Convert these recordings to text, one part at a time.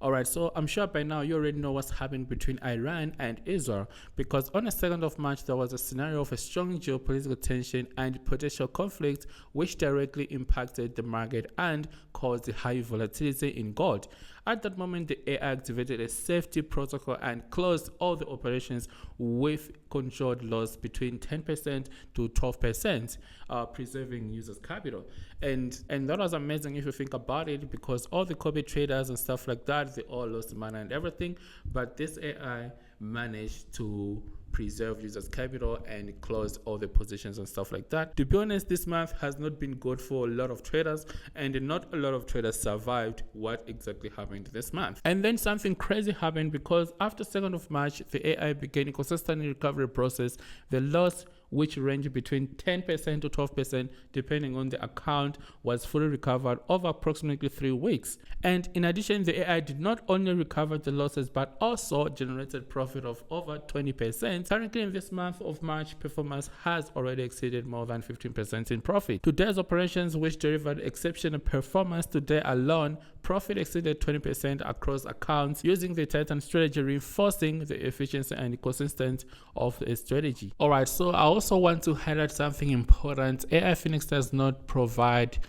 All right, so I'm sure by now you already know what's happening between Iran and Israel, because on the 2nd of March, there was a scenario of a strong geopolitical tension and potential conflict, which directly impacted the market and caused the high volatility in gold. At that moment, the AI activated a safety protocol and closed all the operations with controlled loss between 10% to 12%, preserving users' capital. And that was amazing if you think about it, because all the copy traders and stuff like that, they all lost money and everything. But this AI managed to preserve users' capital and close all the positions and stuff like that. To be honest, this month has not been good for a lot of traders, and not a lot of traders survived what exactly happened this month. And then something crazy happened, because after 2nd of March, the AI began a consistent recovery process. The loss, which ranged between 10% to 12% depending on the account, was fully recovered over approximately 3 weeks. And in addition, the AI did not only recover the losses but also generated profit of over 20%. Currently in this month of March, performance has already exceeded more than 15% in profit. Today's operations, which delivered exceptional performance today alone, profit exceeded 20% across accounts using the Titan strategy, reinforcing the efficiency and consistency of the strategy. Alright, so I also want to highlight something important. AI FINEX does not provide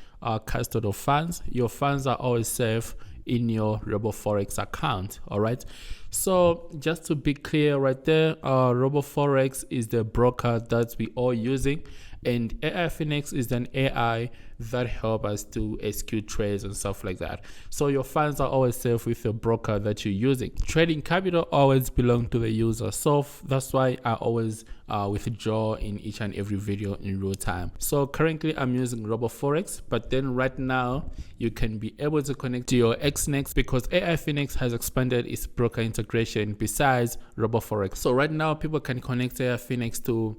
custody of funds. Your funds are always safe in your RoboForex account. All right, so just to be clear right there, RoboForex is the broker that we all using, and AI FINEX is an AI that help us to execute trades and stuff like that. So your funds are always safe with the broker that you're using. Trading capital always belong to the user, so that's why I always withdraw in each and every video in real time. So currently I'm using RoboForex, but then right now you can be able to connect to your EXCHENGES, because AI FINEX has expanded its broker integration besides RoboForex. So right now people can connect AI FINEX to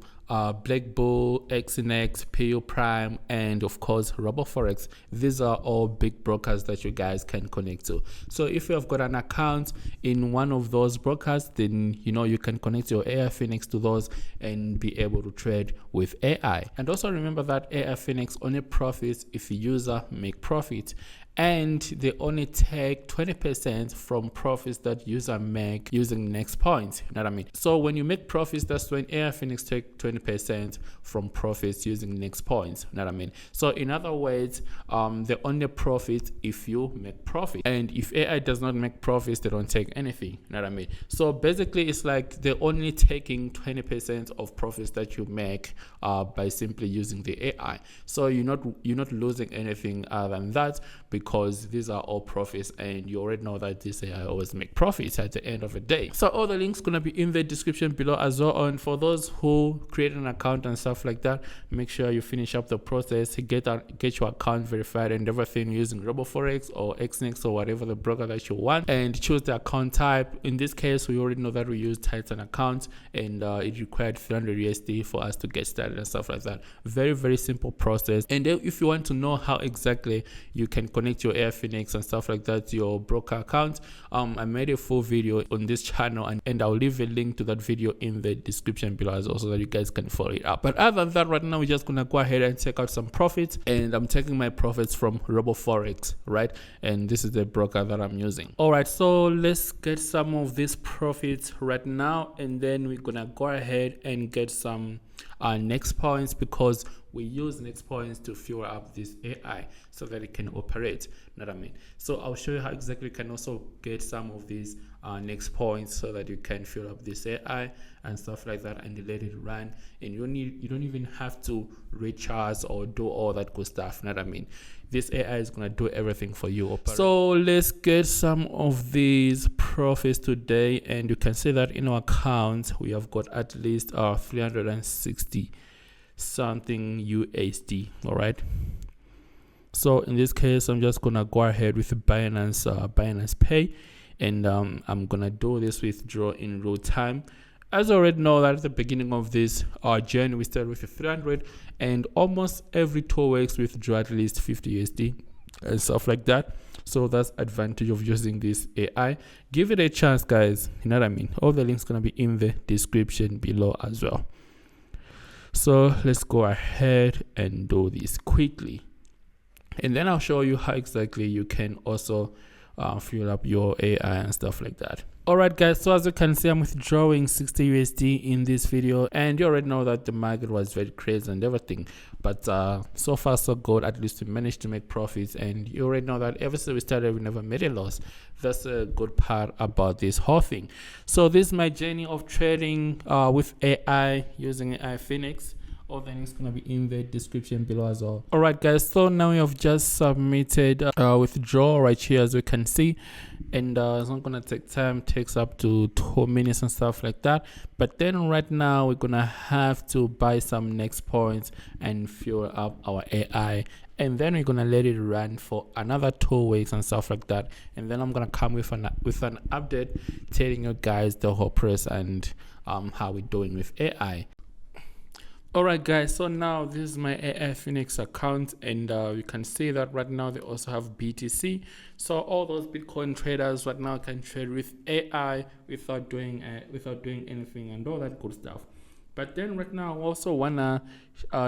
Black Bull, EXCHENGES, PU Prime, and of course RoboForex. These are all big brokers that you guys can connect to. So if you have got an account in one of those brokers, then you can connect your AI FINEX to those and be able to trade with AI. And also remember that AI FINEX only profits if the user make profit, and they only take 20% from profits that user make using next points. You know what I mean? So when you make profits, that's when AI FINEX take 20% from profits using next points. You know what I mean? So in other words, they only profit if you make profit, and if AI does not make profits, they don't take anything. You know what I mean? So basically, it's like they're only taking 20% of profits that you make by simply using the AI. So you're not losing anything other than that, because these are all profits, and you already know that this AI always make profits at the end of the day. So all the links gonna be in the description below as well. And for those who create an account and stuff like that, make sure you finish up the process, get your account verified and everything using RoboForex or EXCHENGES or whatever the broker that you want, and choose the account type. In this case, we already know that we use Titan account, and it required 300 USD for us to get started and stuff like that. Very, very simple process. And then if you want to know how exactly you can connect your AI FINEX and stuff like that to your broker account, I made a full video on this channel, and I'll leave a link to that video in the description below as well, so that you guys can follow it up. But other than that, right now we're just gonna go ahead and check out some profits, and I'm taking my profits from RoboForex, right? And this is the broker that I'm using. All right, so let's get some of these profits right now, and then we're gonna go ahead and get some next points, because we use next points to fuel up this AI so that it can operate. You know what I mean? So I'll show you how exactly you can also get some of these next points so that you can fuel up this AI and stuff like that, and let it run. And you don't even have to recharge or do all that good stuff. You know what I mean? This AI is gonna do everything for you. So let's get some of these profits today, and you can see that in our account we have got at least 360 something USD. All right, so in this case I'm just gonna go ahead with Binance Pay, and I'm gonna do this withdraw in real time. As I already know that at the beginning of this journey we started with 300, and almost every 2 weeks we withdraw at least 50 USD and stuff like that. So that's advantage of using this AI. Give it a chance, guys. You know what I mean? All the links gonna be in the description below as well. So let's go ahead and do this quickly, and then I'll show you how exactly you can also fuel up your AI and stuff like that. Alright guys, so as you can see, I'm withdrawing 60 USD in this video, and you already know that the market was very crazy and everything, but so far so good. At least we managed to make profits, and you already know that ever since we started we never made a loss. That's a good part about this whole thing. So this is my journey of trading with AI using AI FINEX. All the links gonna be in the description below as well. Alright guys, so now we have just submitted withdrawal right here, as you can see, and it's not gonna take time, takes up to 2 minutes and stuff like that. But then right now we're gonna have to buy some next points and fuel up our AI, and then we're gonna let it run for another 2 weeks and stuff like that. And then I'm gonna come with an update telling you guys the whole process and how we're doing with AI. Alright guys, so now this is my AI FINEX account, and you can see that right now they also have BTC. So all those Bitcoin traders right now can trade with AI without doing anything and all that good stuff. But then right now I also wanna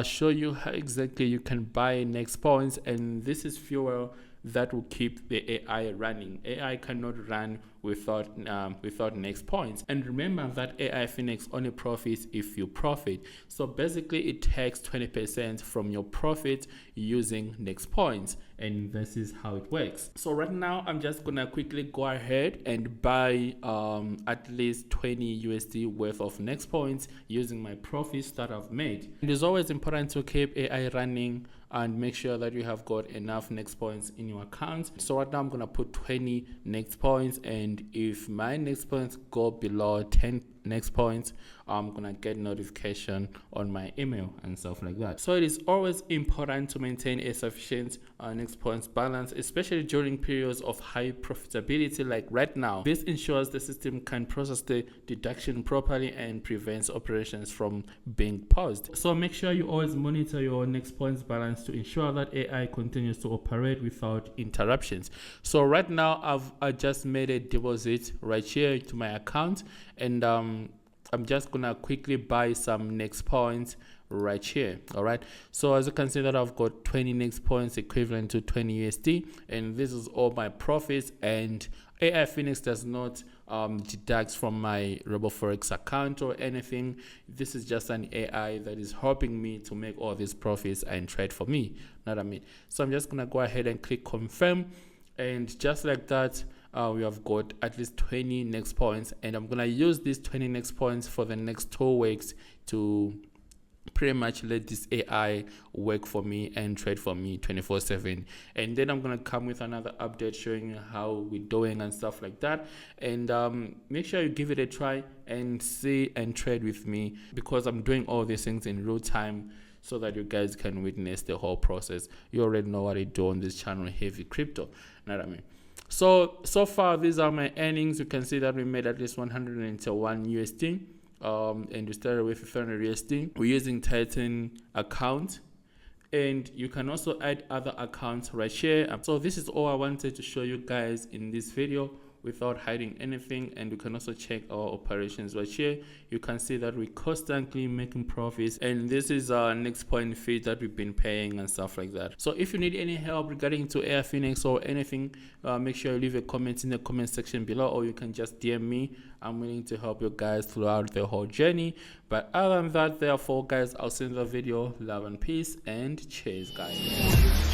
show you how exactly you can buy next points, and this is fuel that will keep the AI running. AI cannot run without next points. And remember that AI FINEX only profits if you profit. So basically it takes 20% from your profit using next points, and this is how it works. So right now I'm just gonna quickly go ahead and buy at least 20 USD worth of next points using my profits that I've made. It is always important to keep AI running and make sure that you have got enough next points in your account. So right now I'm gonna put 20 next points, and if my next points go below 10 next points, I'm gonna get notification on my email and stuff like that. So it is always important to maintain a sufficient next points balance, especially during periods of high profitability like right now. This ensures the system can process the deduction properly and prevents operations from being paused. So make sure you always monitor your next points balance to ensure that AI continues to operate without interruptions. So right now I just made a deposit right here to my account, and I'm just gonna quickly buy some next points right here. All right, so as you can see that I've got 20 next points equivalent to 20 USD, and this is all my profits, and AI FINEX does not deduct from my RoboForex account or anything. This is just an AI that is helping me to make all these profits and trade for me, not I mean. So I'm just gonna go ahead and click confirm, and just like that we have got at least 20 next points, and I'm gonna use these 20 next points for the next 2 weeks to pretty much let this AI work for me and trade for me 24/7. And then I'm gonna come with another update showing you how we're doing and stuff like that. And make sure you give it a try and see and trade with me, because I'm doing all these things in real time so that you guys can witness the whole process. You already know what I do on this channel, Heavy Crypto, know what I mean? So far these are my earnings. You can see that we made at least 101 USD, and we started with 300 USD. We're using Titan account, and you can also add other accounts right here. So this is all I wanted to show you guys in this video without hiding anything. And you can also check our operations right here. You can see that we're constantly making profits, and this is our next point fee that we've been paying and stuff like that. So if you need any help regarding to AI FINEX or anything, make sure you leave a comment in the comment section below, or you can just DM me. I'm willing to help you guys throughout the whole journey. But other than that, therefore guys, I'll send the video. Love and peace, and cheers guys.